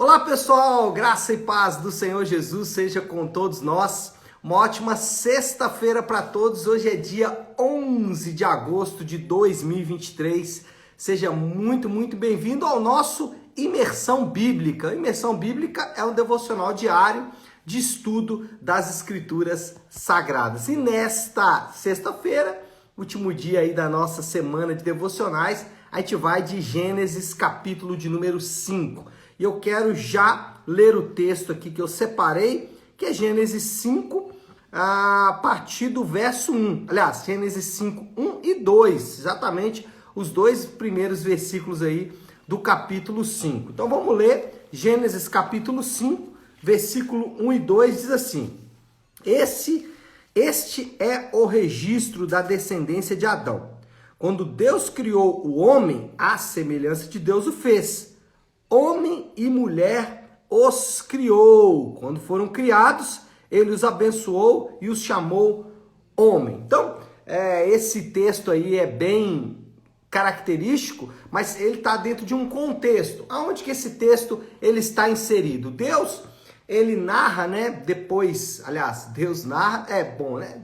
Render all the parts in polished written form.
Olá pessoal, graça e paz do Senhor Jesus seja com todos nós. Uma ótima sexta-feira para todos. Hoje é dia 11 de agosto de 2023. Seja muito bem-vindo ao nosso Imersão Bíblica. Imersão Bíblica é um devocional diário de estudo das Escrituras Sagradas. E nesta sexta-feira, último dia aí da nossa semana de devocionais, a gente vai de Gênesis capítulo de número 5. E eu quero já ler o texto aqui que eu separei, que é Gênesis 5, a partir do verso 1. Aliás, Gênesis 5, 1 e 2, exatamente os dois primeiros versículos aí do capítulo 5. Então vamos ler Gênesis capítulo 5, versículo 1 e 2, diz assim: Este é o registro da descendência de Adão. Quando Deus criou o homem, à semelhança de Deus o fez. Homem e mulher os criou. Quando foram criados, ele os abençoou e os chamou homem. Então, esse texto aí é bem característico, mas ele está dentro de um contexto. Aonde que esse texto ele está inserido? Deus, ele narra, né? Depois, aliás, Deus narra,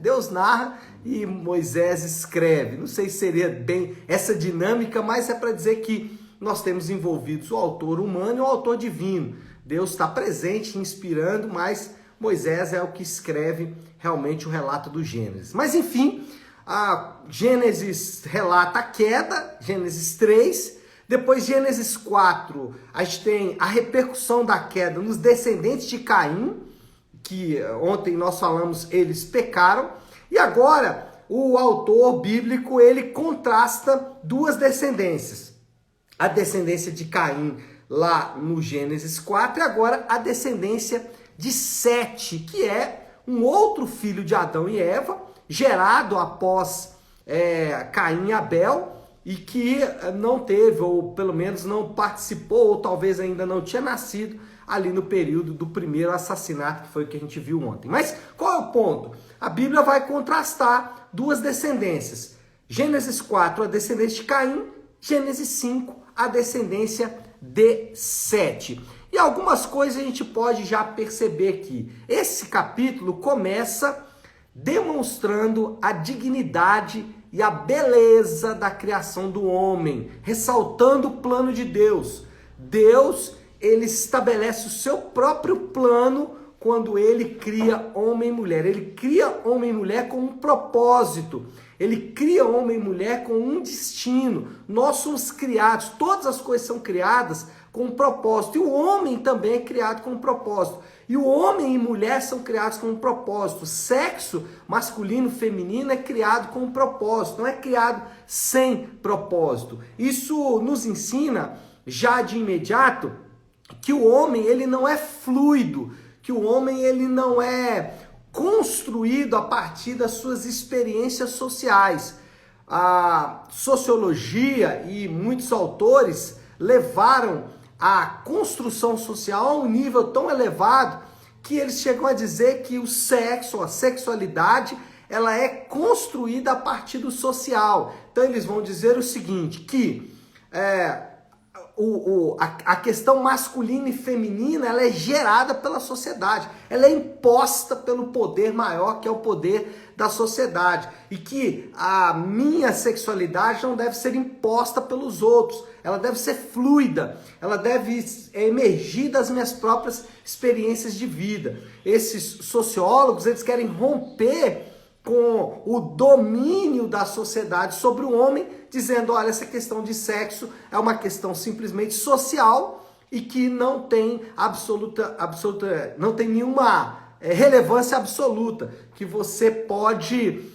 Deus narra e Moisés escreve. Não sei se seria bem essa dinâmica, mas é para dizer que nós temos envolvidos o autor humano e o autor divino. Deus está presente, inspirando, mas Moisés é o que escreve realmente o relato do Gênesis. Mas enfim, a Gênesis relata a queda, Gênesis 3, depois Gênesis 4, a gente tem a repercussão da queda nos descendentes de Caim, que ontem nós falamos, eles pecaram, e agora o autor bíblico, ele contrasta duas descendências. A descendência de Caim lá no Gênesis 4 e agora a descendência de Sete, que é um outro filho de Adão e Eva, gerado após Caim e Abel, e que não teve, ou pelo menos não participou, ou talvez ainda não tinha nascido ali no período do primeiro assassinato, que foi o que a gente viu ontem. Mas qual é o ponto? A Bíblia vai contrastar duas descendências. Gênesis 4, a descendência de Caim, Gênesis 5, a descendência de Sete. E algumas coisas a gente pode já perceber aqui. Esse capítulo começa demonstrando a dignidade e a beleza da criação do homem, ressaltando o plano de Deus. Deus, ele estabelece o seu próprio plano quando ele cria homem e mulher. Ele cria homem e mulher com um propósito. Ele cria homem e mulher com um destino. Nós somos criados, todas as coisas são criadas com um propósito. E o homem também é criado com um propósito. E o homem e mulher são criados com um propósito. O sexo masculino e feminino é criado com um propósito. Não é criado sem propósito. Isso nos ensina, já de imediato, que o homem ele não é fluido, que o homem ele não é construído a partir das suas experiências sociais. A sociologia e muitos autores levaram a construção social a um nível tão elevado que eles chegam a dizer que o sexo, a sexualidade, ela é construída a partir do social. Então eles vão dizer o seguinte, que a questão masculina e feminina, ela é gerada pela sociedade, ela é imposta pelo poder maior, que é o poder da sociedade, e que a minha sexualidade não deve ser imposta pelos outros, ela deve ser fluida, ela deve emergir das minhas próprias experiências de vida. Esses sociólogos, eles querem romper com o domínio da sociedade sobre o homem, dizendo, olha, essa questão de sexo é uma questão simplesmente social e que não tem não tem nenhuma relevância absoluta, que você pode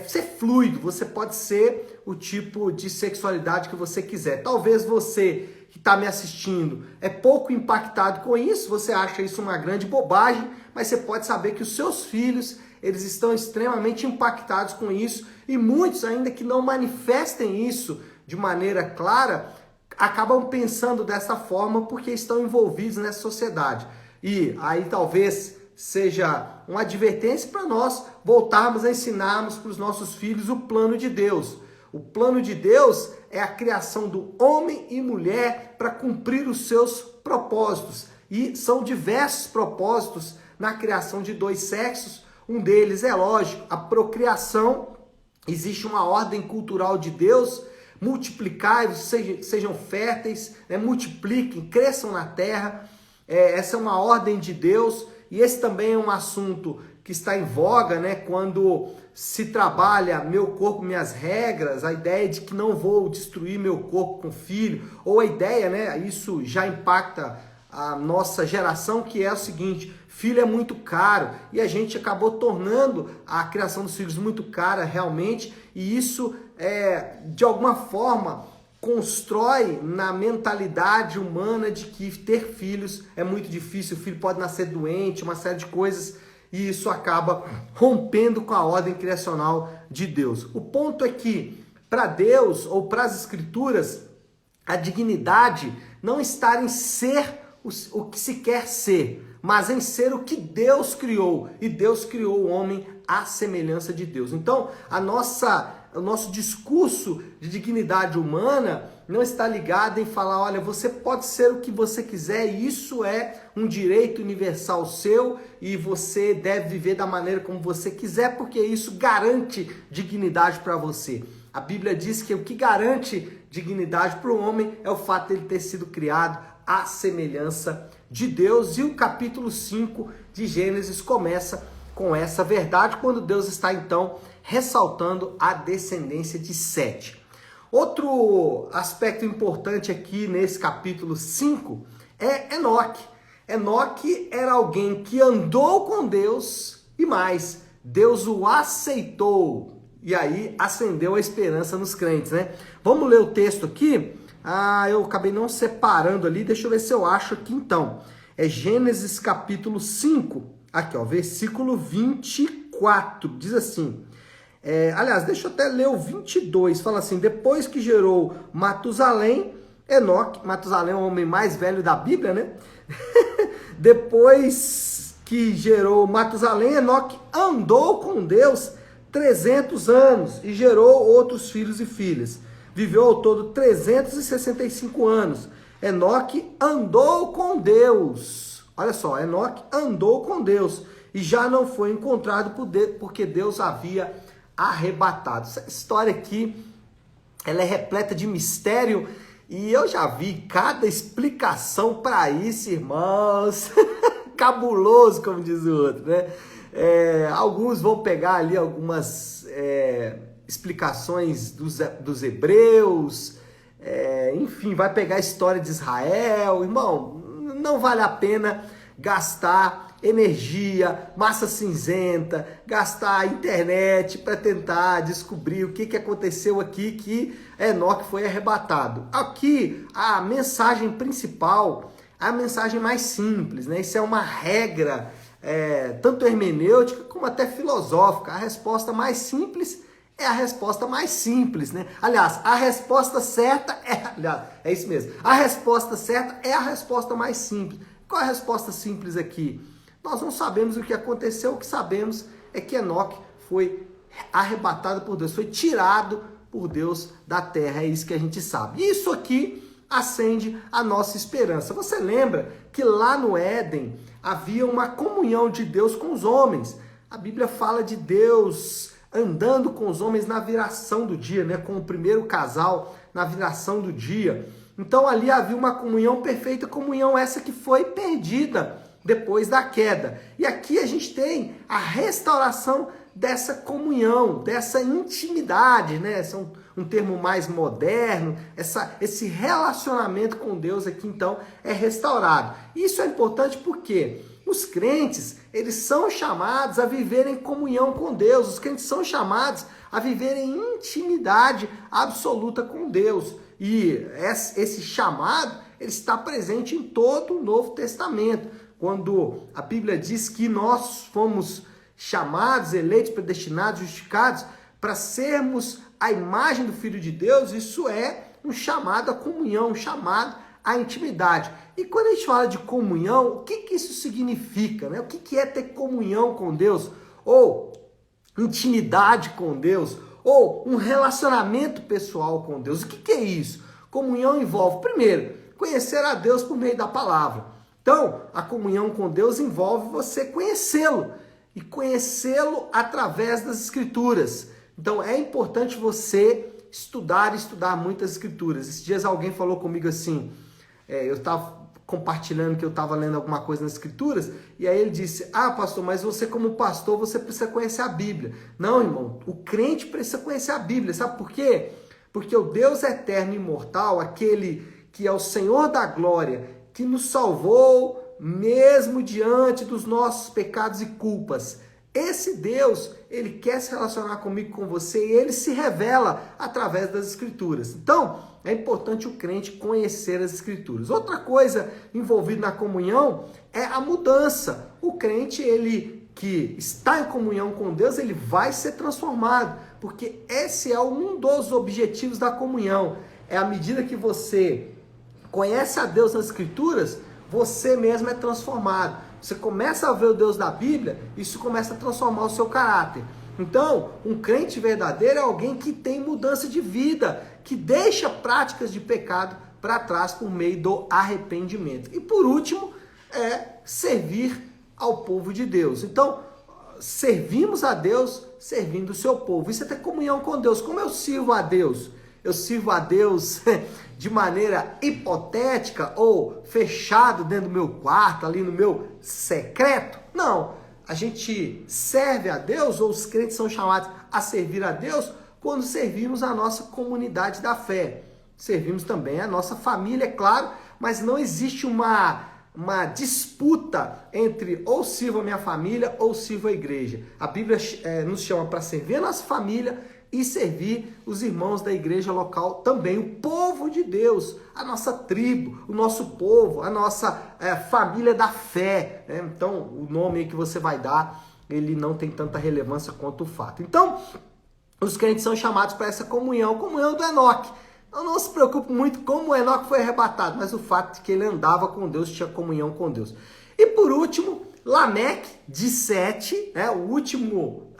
ser fluido, você pode ser o tipo de sexualidade que você quiser. Talvez você que está me assistindo é pouco impactado com isso, você acha isso uma grande bobagem, mas você pode saber que os seus filhos, eles estão extremamente impactados com isso, e muitos ainda que não manifestem isso de maneira clara, acabam pensando dessa forma porque estão envolvidos nessa sociedade. E aí talvez seja uma advertência para nós voltarmos a ensinarmos para os nossos filhos o plano de Deus. O plano de Deus é a criação do homem e mulher para cumprir os seus propósitos. e são diversos propósitos na criação de dois sexos. Um deles é lógico, a procriação. Existe uma ordem cultural de Deus: multiplicai-vos, sejam férteis, né? Multipliquem, cresçam na terra. Essa é uma ordem de Deus, e esse também é um assunto que está em voga, né? Quando se trabalha meu corpo, minhas regras, a ideia de que não vou destruir meu corpo com filho, ou a ideia, né? Isso já impacta a nossa geração, que é o seguinte: filho é muito caro, e a gente acabou tornando a criação dos filhos muito cara realmente, e isso de alguma forma constrói na mentalidade humana de que ter filhos é muito difícil, o filho pode nascer doente, uma série de coisas, e isso acaba rompendo com a ordem criacional de Deus. O ponto é que, para Deus, ou para as Escrituras, a dignidade não está em ser o que se quer ser, mas em ser o que Deus criou. E Deus criou o homem à semelhança de Deus. Então, o nosso discurso de dignidade humana não está ligado em falar: olha, você pode ser o que você quiser, e isso é um direito universal seu, e você deve viver da maneira como você quiser, porque isso garante dignidade para você. A Bíblia diz que o que garante dignidade para o homem é o fato de ele ter sido criado à semelhança de Deus. E o capítulo 5 de Gênesis começa com essa verdade, quando Deus está então ressaltando a descendência de Sete. Outro aspecto importante aqui nesse capítulo 5 é Enoque. Enoque era alguém que andou com Deus, e mais, Deus o aceitou, e aí acendeu a esperança nos crentes, né? Vamos ler o texto aqui. Eu acabei não separando ali, deixa eu ver se eu acho aqui então. É Gênesis capítulo 5, aqui ó, versículo 24, diz assim, aliás, deixa eu até ler o 22, fala assim: depois que gerou Matusalém, Enoque, Matusalém é o homem mais velho da Bíblia, né? Depois que gerou Matusalém, Enoque andou com Deus 300 anos e gerou outros filhos e filhas. Viveu ao todo 365 anos. Enoque andou com Deus. Olha só, Enoque andou com Deus e já não foi encontrado porque Deus havia arrebatado. Essa história aqui, ela é repleta de mistério, e eu já vi cada explicação para isso, irmãos. Cabuloso, como diz o outro, né? Alguns vão pegar ali algumas explicações dos hebreus, enfim, vai pegar a história de Israel. Irmão, não vale a pena gastar energia, massa cinzenta, gastar internet para tentar descobrir o que aconteceu aqui, que Enoque foi arrebatado. Aqui, a mensagem principal, a mensagem mais simples, né? Isso é uma regra, tanto hermenêutica como até filosófica. A resposta mais simples é a resposta mais simples, né? Aliás, a resposta certa é isso mesmo. A resposta certa é a resposta mais simples. Qual é a resposta simples aqui? Nós não sabemos o que aconteceu, o que sabemos é que Enoque foi arrebatado por Deus, foi tirado por Deus da terra, é isso que a gente sabe. E isso aqui acende a nossa esperança. Você lembra que lá no Éden havia uma comunhão de Deus com os homens? A Bíblia fala de Deus andando com os homens na viração do dia, né? Com o primeiro casal na viração do dia. Então ali havia uma comunhão perfeita, comunhão essa que foi perdida depois da queda. E aqui a gente tem a restauração dessa comunhão, dessa intimidade, né? Esse é um termo mais moderno. Esse relacionamento com Deus aqui então é restaurado. Isso é importante porque os crentes, eles são chamados a viver em comunhão com Deus. Os crentes são chamados a viver em intimidade absoluta com Deus. E esse chamado, ele está presente em todo o Novo Testamento. Quando a Bíblia diz que nós fomos chamados, eleitos, predestinados, justificados para sermos a imagem do Filho de Deus, isso é um chamado à comunhão, um chamado à intimidade. E quando a gente fala de comunhão, o que isso significa, né? O que é ter comunhão com Deus? Ou intimidade com Deus? Ou um relacionamento pessoal com Deus? O que é isso? Comunhão envolve, primeiro, conhecer a Deus por meio da palavra. Então, a comunhão com Deus envolve você conhecê-lo, e conhecê-lo através das Escrituras. Então, é importante você estudar muitas Escrituras. Esses dias alguém falou comigo assim, eu estava compartilhando que eu estava lendo alguma coisa nas Escrituras, e aí ele disse, pastor, mas você como pastor, você precisa conhecer a Bíblia. Não, irmão, o crente precisa conhecer a Bíblia, sabe por quê? Porque o Deus eterno e imortal, aquele que é o Senhor da glória, que nos salvou mesmo diante dos nossos pecados e culpas, esse Deus, ele quer se relacionar comigo, com você, e ele se revela através das Escrituras. Então, é importante o crente conhecer as Escrituras. Outra coisa envolvida na comunhão é a mudança. O crente, ele que está em comunhão com Deus, ele vai ser transformado, porque esse é um dos objetivos da comunhão. É à medida que você conhece a Deus nas Escrituras, você mesmo é transformado. Você começa a ver o Deus da Bíblia, isso começa a transformar o seu caráter. Então, um crente verdadeiro é alguém que tem mudança de vida, que deixa práticas de pecado para trás por meio do arrependimento. E por último, é servir ao povo de Deus. Então, servimos a Deus servindo o seu povo. Isso é ter comunhão com Deus. Como eu sirvo a Deus? Eu sirvo a Deus de maneira hipotética ou fechado dentro do meu quarto, ali no meu secreto? Não. A gente serve a Deus, ou os crentes são chamados a servir a Deus, quando servimos a nossa comunidade da fé. Servimos também a nossa família, é claro, mas não existe uma disputa entre ou sirvo a minha família ou sirvo a igreja. A Bíblia nos chama para servir a nossa família e servir os irmãos da igreja local também, o povo de Deus, a nossa tribo, o nosso povo, a nossa família da fé. Né? Então, o nome que você vai dar, ele não tem tanta relevância quanto o fato. Então, os crentes são chamados para essa comunhão do Enoque. Eu não se preocupe muito como o Enoque foi arrebatado, mas o fato de que ele andava com Deus, tinha comunhão com Deus. E por último, Lameque, de Sete, o último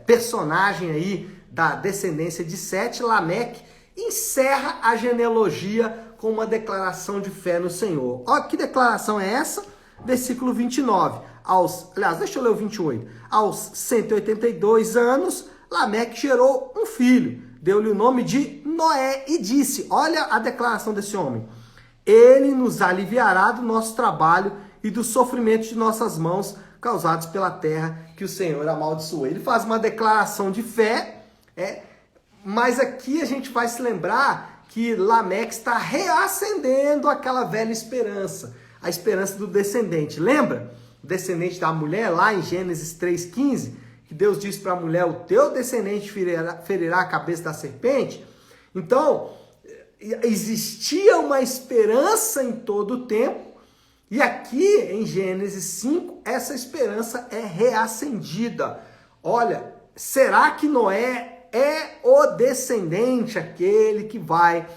personagem aí da descendência de Sete, Lameque, encerra a genealogia com uma declaração de fé no Senhor. Olha que declaração é essa? Versículo 29. Deixa eu ler o 28. Aos 182 anos, Lameque gerou um filho. Deu-lhe o nome de Noé e disse, olha a declaração desse homem, ele nos aliviará do nosso trabalho e do sofrimento de nossas mãos causados pela terra que o Senhor amaldiçoou. Ele faz uma declaração de fé, mas aqui a gente vai se lembrar que Lameque está reacendendo aquela velha esperança, a esperança do descendente. Lembra? O descendente da mulher, lá em Gênesis 3,15, que Deus disse para a mulher, o teu descendente ferirá a cabeça da serpente. Então, existia uma esperança em todo o tempo, e aqui em Gênesis 5, essa esperança é reacendida. Olha, será que Noé é o descendente, aquele que vai,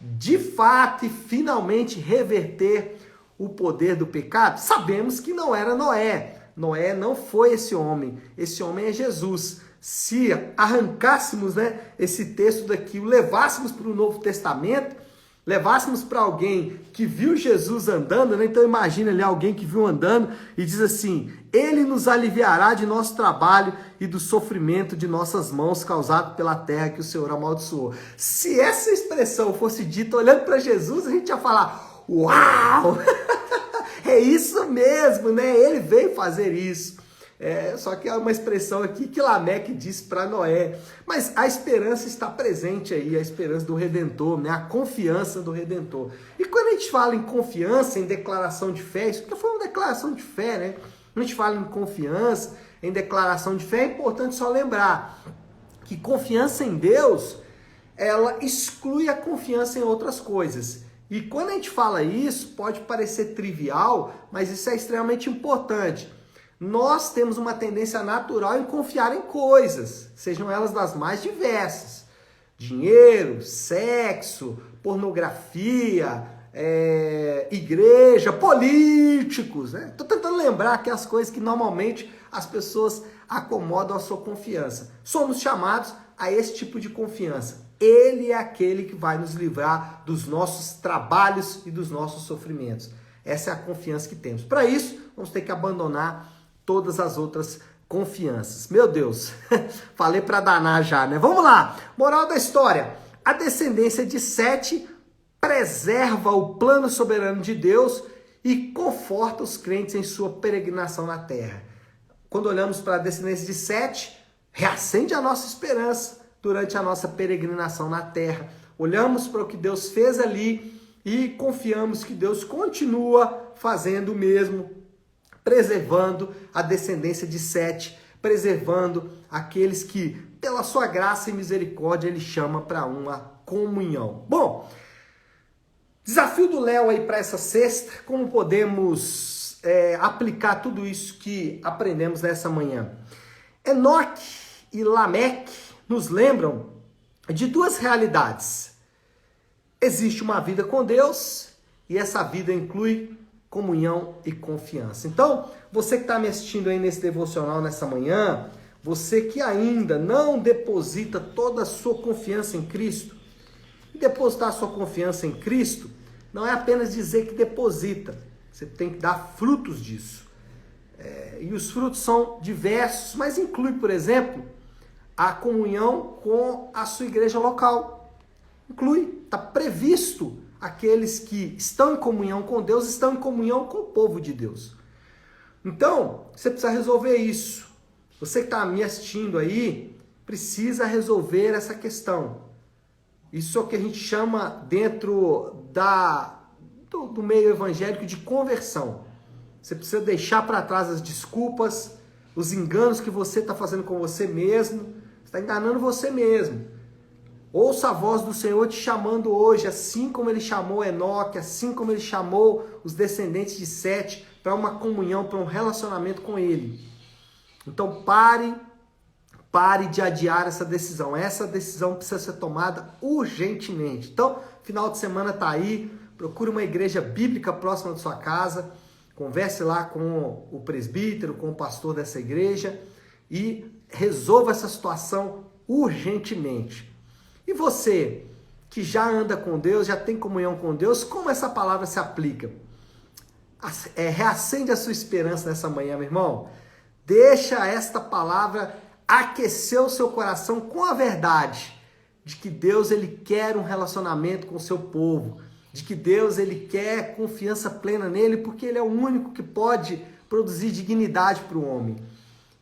de fato e finalmente, reverter o poder do pecado? Sabemos que não era Noé. Noé não foi esse homem é Jesus. Se arrancássemos esse texto daqui, o levássemos para o Novo Testamento, levássemos para alguém que viu Jesus andando, então imagina ali alguém que viu andando e diz assim, ele nos aliviará de nosso trabalho e do sofrimento de nossas mãos causado pela terra que o Senhor amaldiçoou. Se essa expressão fosse dita olhando para Jesus, a gente ia falar, uau! É isso mesmo, né? Ele veio fazer isso. Só que é uma expressão aqui que Lameque disse para Noé. Mas a esperança está presente aí, a esperança do Redentor, né? A confiança do Redentor. E quando a gente fala em confiança, em declaração de fé, isso foi uma declaração de fé, né? Quando a gente fala em confiança, em declaração de fé, é importante só lembrar que confiança em Deus, ela exclui a confiança em outras coisas. E quando a gente fala isso, pode parecer trivial, mas isso é extremamente importante. Nós temos uma tendência natural em confiar em coisas, sejam elas das mais diversas. Dinheiro, sexo, pornografia, igreja, políticos. Estou tentando lembrar aqui as coisas que normalmente as pessoas acomodam a sua confiança. Somos chamados a esse tipo de confiança. Ele é aquele que vai nos livrar dos nossos trabalhos e dos nossos sofrimentos. Essa é a confiança que temos. Para isso, vamos ter que abandonar todas as outras confianças. Meu Deus, falei para danar já, né? Vamos lá. Moral da história. A descendência de Sete preserva o plano soberano de Deus e conforta os crentes em sua peregrinação na terra. Quando olhamos para a descendência de Sete, reacende a nossa esperança durante a nossa peregrinação na terra. Olhamos para o que Deus fez ali e confiamos que Deus continua fazendo o mesmo, preservando a descendência de Sete, preservando aqueles que, pela sua graça e misericórdia, Ele chama para uma comunhão. Bom, desafio do Léo aí para essa sexta, como podemos aplicar tudo isso que aprendemos nessa manhã? Enoque e Lameque nos lembram de duas realidades. Existe uma vida com Deus e essa vida inclui comunhão e confiança. Então, você que está me assistindo aí nesse devocional nessa manhã, você que ainda não deposita toda a sua confiança em Cristo, e depositar a sua confiança em Cristo não é apenas dizer que deposita, você tem que dar frutos disso. E os frutos são diversos, mas inclui, por exemplo, a comunhão com a sua igreja local. Inclui, está previsto aqueles que estão em comunhão com Deus, estão em comunhão com o povo de Deus. Então, você precisa resolver isso. Você que está me assistindo aí, precisa resolver essa questão. Isso é o que a gente chama dentro do meio evangélico de conversão. Você precisa deixar para trás as desculpas, os enganos que você está fazendo com você mesmo. Você está enganando você mesmo. Ouça a voz do Senhor te chamando hoje, assim como Ele chamou Enoque, assim como Ele chamou os descendentes de Sete, para uma comunhão, para um relacionamento com Ele. Então pare de adiar essa decisão. Essa decisão precisa ser tomada urgentemente. Então, final de semana está aí, procure uma igreja bíblica próxima da sua casa, converse lá com o presbítero, com o pastor dessa igreja e resolva essa situação urgentemente. E você que já anda com Deus, já tem comunhão com Deus, como essa palavra se aplica? Reacende a sua esperança nessa manhã, meu irmão. Deixa esta palavra aquecer o seu coração com a verdade de que Deus ele quer um relacionamento com o seu povo, de que Deus ele quer confiança plena nele, porque Ele é o único que pode produzir dignidade para o homem.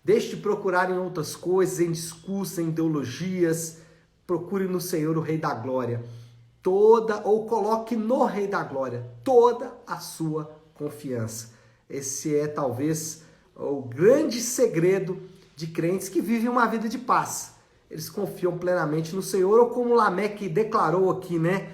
Deixe de procurar em outras coisas, em discursos, em ideologias. Procure no Senhor o Rei da Glória. Coloque no Rei da Glória toda a sua confiança. Esse é talvez o grande segredo de crentes que vivem uma vida de paz. Eles confiam plenamente no Senhor, ou como Lameque declarou aqui, né?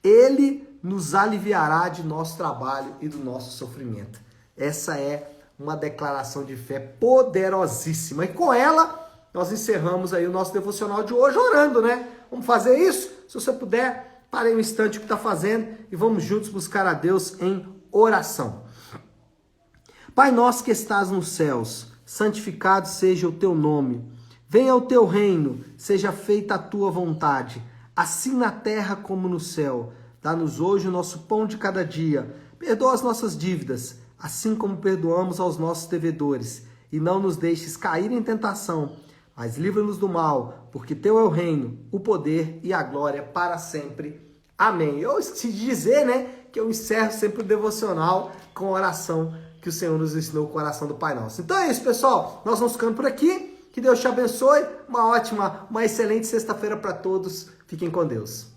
Ele nos aliviará de nosso trabalho e do nosso sofrimento. Essa é uma declaração de fé poderosíssima. E com ela, nós encerramos aí o nosso devocional de hoje orando, né? Vamos fazer isso? Se você puder, pare um instante o que está fazendo e vamos juntos buscar a Deus em oração. Pai nosso que estás nos céus, santificado seja o teu nome. Venha o teu reino, seja feita a tua vontade, assim na terra como no céu. Dá-nos hoje o nosso pão de cada dia. Perdoa as nossas dívidas, assim como perdoamos aos nossos devedores. E não nos deixes cair em tentação, mas livra-nos do mal, porque teu é o reino, o poder e a glória para sempre. Amém. Eu esqueci de dizer, né, que eu encerro sempre o devocional com a oração que o Senhor nos ensinou com o coração do Pai Nosso. Então é isso, pessoal. Nós vamos ficando por aqui. Que Deus te abençoe. Uma excelente sexta-feira para todos. Fiquem com Deus.